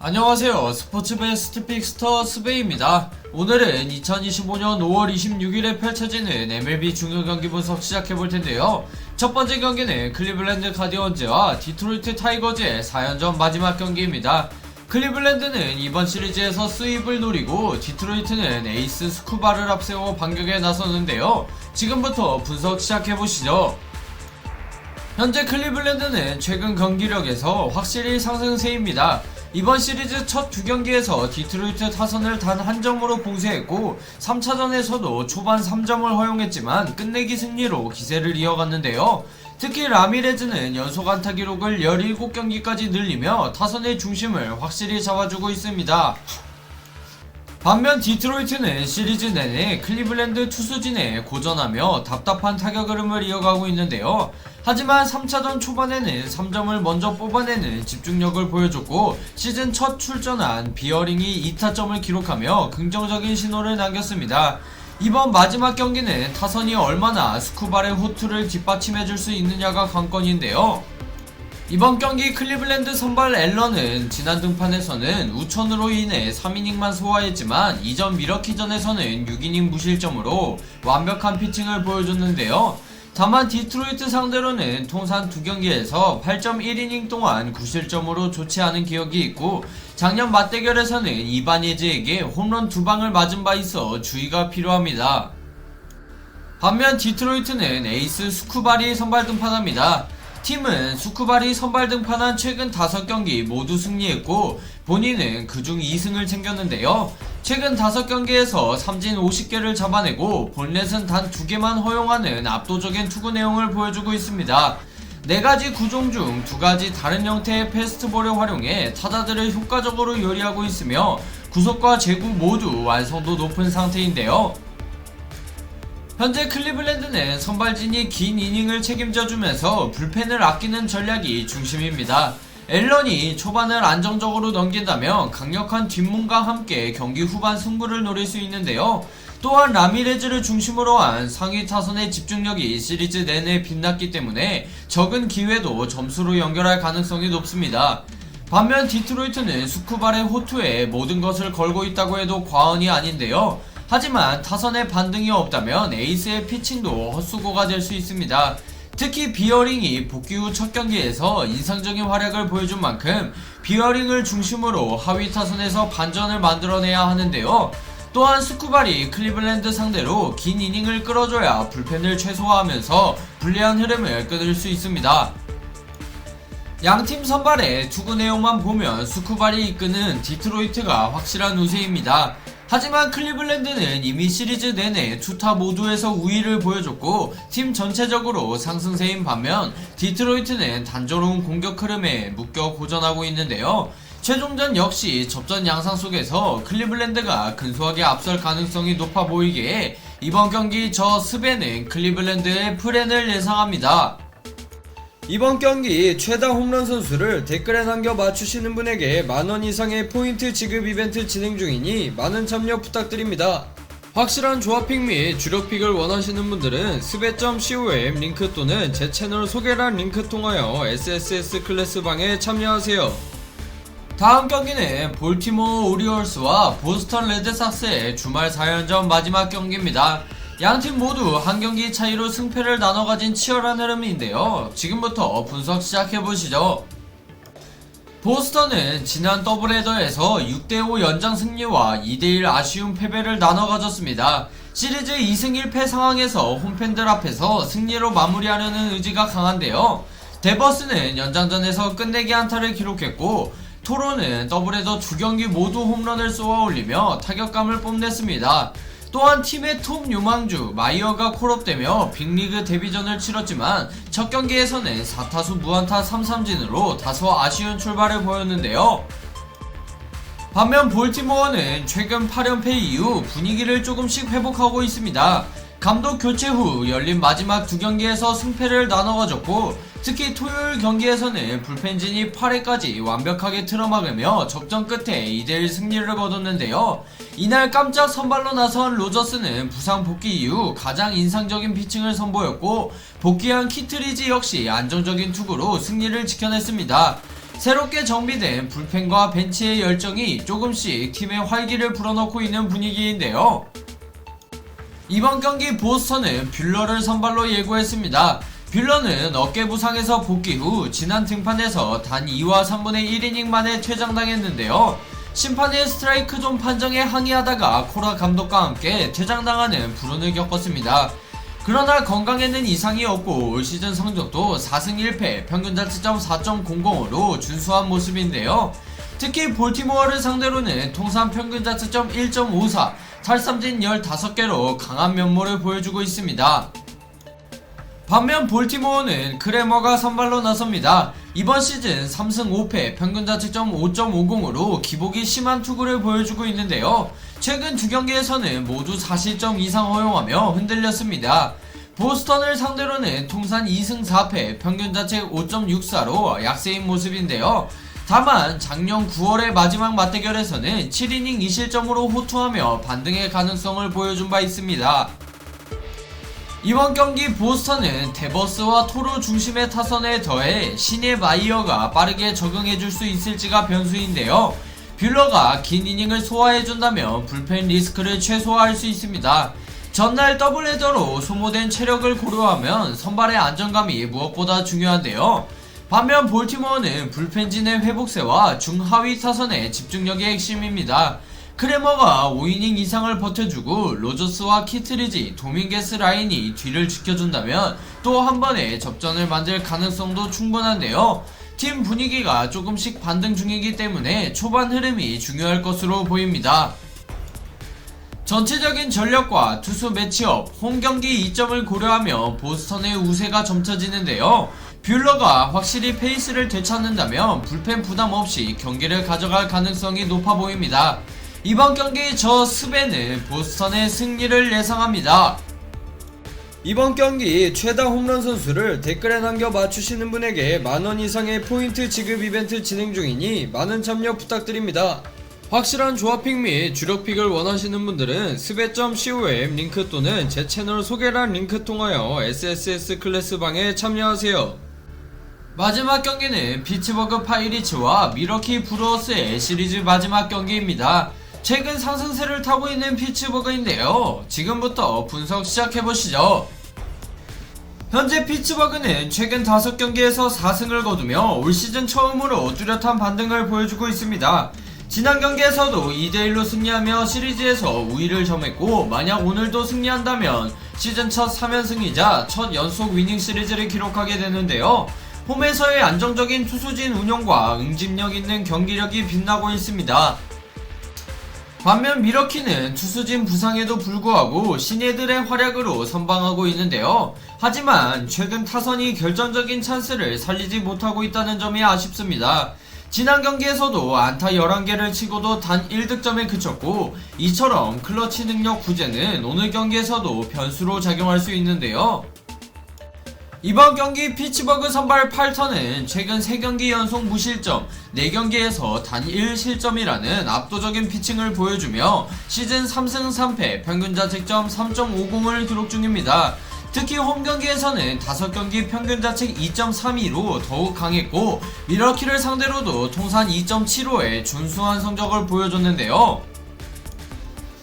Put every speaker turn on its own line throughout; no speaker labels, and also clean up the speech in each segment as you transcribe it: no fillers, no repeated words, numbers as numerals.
안녕하세요. 스포츠 베스트 픽스터 스베입니다. 오늘은 2025년 5월 26일에 펼쳐지는 MLB 중요 경기 분석 시작해볼 텐데요. 첫 번째 경기는 클리블랜드 가디언즈와 디트로이트 타이거즈의 4연전 마지막 경기입니다. 클리블랜드는 이번 시리즈에서 스윕을 노리고 디트로이트는 에이스 스쿠바를 앞세워 반격에 나서는데요. 지금부터 분석 시작해보시죠. 현재 클리블랜드는 최근 경기력에서 확실히 상승세입니다. 이번 시리즈 첫 두 경기에서 디트로이트 타선을 단 한 점으로 봉쇄했고 3차전에서도 초반 3점을 허용했지만 끝내기 승리로 기세를 이어갔는데요. 특히 라미레즈는 연속 안타 기록을 17경기까지 늘리며 타선의 중심을 확실히 잡아주고 있습니다. 반면 디트로이트는 시리즈 내내 클리블랜드 투수진에 고전하며 답답한 타격 흐름을 이어가고 있는데요. 하지만 3차전 초반에는 3점을 먼저 뽑아내는 집중력을 보여줬고 시즌 첫 출전한 비어링이 2타점을 기록하며 긍정적인 신호를 남겼습니다. 이번 마지막 경기는 타선이 얼마나 스쿠발의 호투를 뒷받침해줄 수 있느냐가 관건인데요. 이번 경기 클리블랜드 선발 앨런은 지난 등판에서는 우천으로 인해 3이닝만 소화했지만 이전 미러키전에서는 6이닝 무실점으로 완벽한 피칭을 보여줬는데요. 다만 디트로이트 상대로는 통산 2경기에서 8.1이닝 동안 9실점으로 좋지 않은 기억이 있고 작년 맞대결에서는 이바니에즈에게 홈런 2방을 맞은 바 있어 주의가 필요합니다. 반면 디트로이트는 에이스 스쿠발이 선발 등판합니다. 팀은 스쿠발이 선발 등판한 최근 5경기 모두 승리했고 본인은 그중 2승을 챙겼는데요. 최근 5경기에서 삼진 50개를 잡아내고 볼넷은 단 2개만 허용하는 압도적인 투구 내용을 보여주고 있습니다. 4가지 구종 중 2가지 다른 형태의 패스트볼을 활용해 타자들을 효과적으로 요리하고 있으며 구속과 제구 모두 완성도 높은 상태인데요. 현재 클리블랜드는 선발진이 긴 이닝을 책임져주면서 불펜을 아끼는 전략이 중심입니다. 앨런이 초반을 안정적으로 넘긴다면 강력한 뒷문과 함께 경기 후반 승부를 노릴 수 있는데요. 또한 라미레즈를 중심으로 한 상위 타선의 집중력이 시리즈 내내 빛났기 때문에 적은 기회도 점수로 연결할 가능성이 높습니다. 반면 디트로이트는 스쿠발의 호투에 모든 것을 걸고 있다고 해도 과언이 아닌데요. 하지만 타선의 반등이 없다면 에이스의 피칭도 헛수고가 될 수 있습니다. 특히 비어링이 복귀 후 첫 경기에서 인상적인 활약을 보여준 만큼 비어링을 중심으로 하위 타선에서 반전을 만들어내야 하는데요. 또한 스쿠발이 클리블랜드 상대로 긴 이닝을 끌어줘야 불펜을 최소화하면서 불리한 흐름을 끊을 수 있습니다. 양팀 선발의 투구 내용만 보면 스쿠발이 이끄는 디트로이트가 확실한 우세입니다. 하지만 클리블랜드는 이미 시리즈 내내 투타 모두에서 우위를 보여줬고 팀 전체적으로 상승세인 반면 디트로이트는 단조로운 공격 흐름에 묶여 고전하고 있는데요. 최종전 역시 접전 양상 속에서 클리블랜드가 근소하게 앞설 가능성이 높아 보이기에 이번 경기 저 스베는 클리블랜드의 프랜을 예상합니다. 이번 경기 최다 홈런 선수를 댓글에 남겨 맞추시는 분에게 만원 이상의 포인트 지급 이벤트 진행 중이니 많은 참여 부탁드립니다. 확실한 조합픽 및 주력픽을 원하시는 분들은 스베.com 링크 또는 제 채널 소개란 링크 통하여 SSS 클래스방에 참여하세요. 다음 경기는 볼티모어 오리올스와 보스턴 레드삭스의 주말 4연전 마지막 경기입니다. 양팀 모두 한 경기 차이로 승패를 나눠 가진 치열한 흐름인데요. 지금부터 분석 시작해보시죠. 보스턴은 지난 더블헤더에서 6대5 연장 승리와 2대1 아쉬운 패배를 나눠 가졌습니다. 시리즈 2승 1패 상황에서 홈팬들 앞에서 승리로 마무리하려는 의지가 강한데요. 데버스는 연장전에서 끝내기 안타를 기록했고 토론은 더블헤더 2경기 모두 홈런을 쏘아 올리며 타격감을 뽐냈습니다. 또한 팀의 톱 유망주 마이어가 콜업되며 빅리그 데뷔전을 치렀지만 첫 경기에서는 4타수 무안타 3삼진으로 다소 아쉬운 출발을 보였는데요. 반면 볼티모어는 최근 8연패 이후 분위기를 조금씩 회복하고 있습니다. 감독 교체 후 열린 마지막 2경기에서 승패를 나눠 가졌고 특히 토요일 경기에서는 불펜진이 8회까지 완벽하게 틀어막으며 적전 끝에 2대1 승리를 거뒀는데요. 이날 깜짝 선발로 나선 로저스는 부상 복귀 이후 가장 인상적인 피칭을 선보였고 복귀한 키트리지 역시 안정적인 투구로 승리를 지켜냈습니다. 새롭게 정비된 불펜과 벤치의 열정이 조금씩 팀의 활기를 불어넣고 있는 분위기인데요. 이번 경기 보스턴은 뷰러를 선발로 예고했습니다. 뷰러는 어깨 부상에서 복귀 후 지난 등판에서 단 2와 3분의 1이닝 만에 퇴장당했는데요. 심판의 스트라이크 존 판정에 항의하다가 코라 감독과 함께 퇴장당하는 불운을 겪었습니다. 그러나 건강에는 이상이 없고 올 시즌 성적도 4승 1패 평균 자책점 4.00으로 준수한 모습인데요. 특히 볼티모어를 상대로는 통산 평균 자책점 1.54, 탈삼진 15개로 강한 면모를 보여주고 있습니다. 반면 볼티모어는 크레머가 선발로 나섭니다. 이번 시즌 3승 5패 평균 자책점 5.50으로 기복이 심한 투구를 보여주고 있는데요. 최근 두 경기에서는 모두 4실점 이상 허용하며 흔들렸습니다. 보스턴을 상대로는 통산 2승 4패 평균 자책 5.64로 약세인 모습인데요. 다만 작년 9월의 마지막 맞대결에서는 7이닝 2실점으로 호투하며 반등의 가능성을 보여준 바 있습니다. 이번 경기 보스턴은 데버스와 토로 중심의 타선에 더해 신예 마이어가 빠르게 적응해줄 수 있을지가 변수인데요. 뷰러가 긴 이닝을 소화해준다면 불펜 리스크를 최소화할 수 있습니다. 전날 더블헤더로 소모된 체력을 고려하면 선발의 안정감이 무엇보다 중요한데요. 반면 볼티모어는 불펜진의 회복세와 중하위 타선의 집중력이 핵심입니다. 크레머가 5이닝 이상을 버텨주고 로저스와 키트리지, 도밍게스 라인이 뒤를 지켜준다면 또 한 번의 접전을 만들 가능성도 충분한데요. 팀 분위기가 조금씩 반등 중이기 때문에 초반 흐름이 중요할 것으로 보입니다. 전체적인 전력과 투수 매치업, 홈경기 이점을 고려하며 보스턴의 우세가 점쳐지는데요. 뷰러가 확실히 페이스를 되찾는다면 불펜 부담 없이 경기를 가져갈 가능성이 높아 보입니다. 이번 경기 저 스베는 보스턴의 승리를 예상합니다.
이번 경기 최다 홈런 선수를 댓글에 남겨 맞추시는 분에게 만원 이상의 포인트 지급 이벤트 진행 중이니 많은 참여 부탁드립니다. 확실한 조합픽 및 주력픽을 원하시는 분들은 스베.com 링크 또는 제 채널 소개란 링크 통하여 SSS 클래스방에 참여하세요.
마지막 경기는 피츠버그 파이리츠와 미러키 브루어스의 시리즈 마지막 경기입니다. 최근 상승세를 타고 있는 피츠버그인데요. 지금부터 분석 시작해보시죠. 현재 피츠버그는 최근 5경기에서 4승을 거두며 올 시즌 처음으로 뚜렷한 반등을 보여주고 있습니다. 지난 경기에서도 2대1로 승리하며 시리즈에서 우위를 점했고, 만약 오늘도 승리한다면 시즌 첫 3연승이자 첫 연속 위닝 시리즈를 기록하게 되는데요. 홈에서의 안정적인 투수진 운영과 응집력 있는 경기력이 빛나고 있습니다. 반면 미러키는 투수진 부상에도 불구하고 신예들의 활약으로 선방하고 있는데요. 하지만 최근 타선이 결정적인 찬스를 살리지 못하고 있다는 점이 아쉽습니다. 지난 경기에서도 안타 11개를 치고도 단 1득점에 그쳤고, 이처럼 클러치 능력 부재는 오늘 경기에서도 변수로 작용할 수 있는데요. 이번 경기 피츠버그 선발 팔턴은 최근 3경기 연속 무실점, 4경기에서 단 1실점이라는 압도적인 피칭을 보여주며 시즌 3승 3패 평균 자책점 3.50을 기록 중입니다. 특히 홈경기에서는 5경기 평균 자책 2.32로 더욱 강했고, 미러키를 상대로도 통산 2.75의 준수한 성적을 보여줬는데요.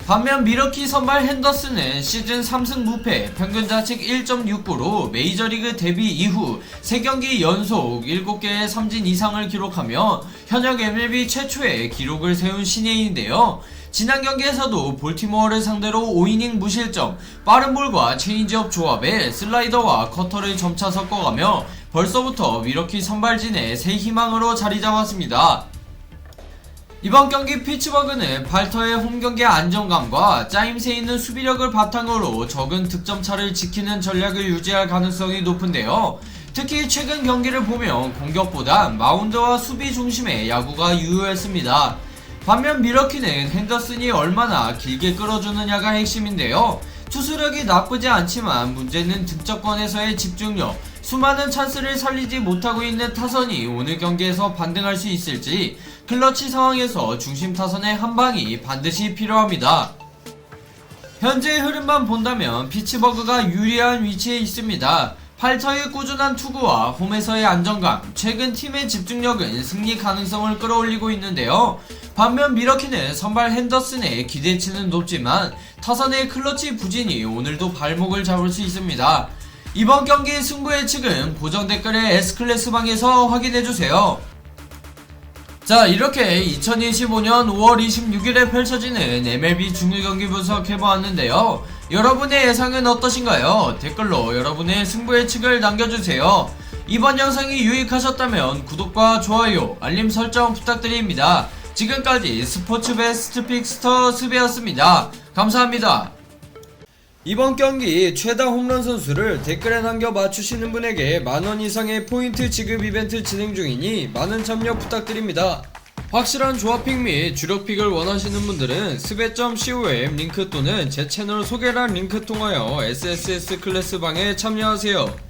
반면 미러키 선발 핸더슨은 시즌 3승 무패 평균 자책 1.69로 메이저리그 데뷔 이후 3경기 연속 7개의 삼진 이상을 기록하며 현역 MLB 최초의 기록을 세운 신예인인데요. 지난 경기에서도 볼티모어를 상대로 5이닝 무실점, 빠른 볼과 체인지업 조합에 슬라이더와 커터를 점차 섞어가며 벌써부터 미러키 선발진의 새 희망으로 자리 잡았습니다. 이번 경기 피츠버그는 발터의 홈경기 안정감과 짜임새 있는 수비력을 바탕으로 적은 득점차를 지키는 전략을 유지할 가능성이 높은데요. 특히 최근 경기를 보면 공격보다 마운드와 수비 중심의 야구가 유효했습니다. 반면 미러키는 핸더슨이 얼마나 길게 끌어주느냐가 핵심인데요. 투수력이 나쁘지 않지만 문제는 득점권에서의 집중력, 수많은 찬스를 살리지 못하고 있는 타선이 오늘 경기에서 반등할 수 있을지, 클러치 상황에서 중심 타선의 한방이 반드시 필요합니다. 현재의 흐름만 본다면 피츠버그가 유리한 위치에 있습니다. 팔터의 꾸준한 투구와 홈에서의 안정감, 최근 팀의 집중력은 승리 가능성을 끌어올리고 있는데요. 반면 미러키는 선발 핸더슨의 기대치는 높지만 타선의 클러치 부진이 오늘도 발목을 잡을 수 있습니다. 이번 경기 승부 예측은 고정 댓글에 S클래스 방에서 확인해주세요. 자, 이렇게 2025년 5월 26일에 펼쳐지는 MLB 중요경기 분석해보았는데요. 여러분의 예상은 어떠신가요? 댓글로 여러분의 승부 예측을 남겨주세요. 이번 영상이 유익하셨다면 구독과 좋아요, 알림 설정 부탁드립니다. 지금까지 스포츠 베스트 픽스터 수배였습니다. 감사합니다.
이번 경기 최다 홈런 선수를 댓글에 남겨 맞추시는 분에게 만원 이상의 포인트 지급 이벤트 진행 중이니 많은 참여 부탁드립니다. 확실한 조합픽 및 주력픽을 원하시는 분들은 스베.com 링크 또는 제 채널 소개란 링크 통하여 SSS 클래스 방에 참여하세요.